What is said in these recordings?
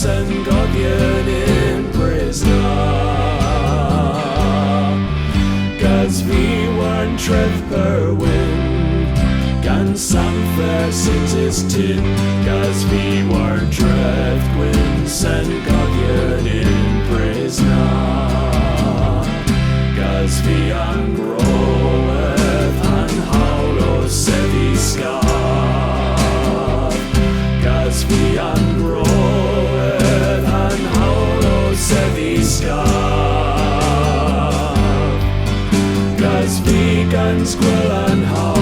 sen godion in prisoner. Gas vi warn tref per win, gan sam fair sintis tin. Gas vi warn tref gwyn sen godion in prisoner. Gas vi angroleth an hawlo sevi scar. Gas vi angroleth an hawlo sevi scar. Gas vi gans gwel an haw,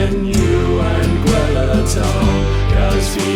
en you and gwel at all. Gas vi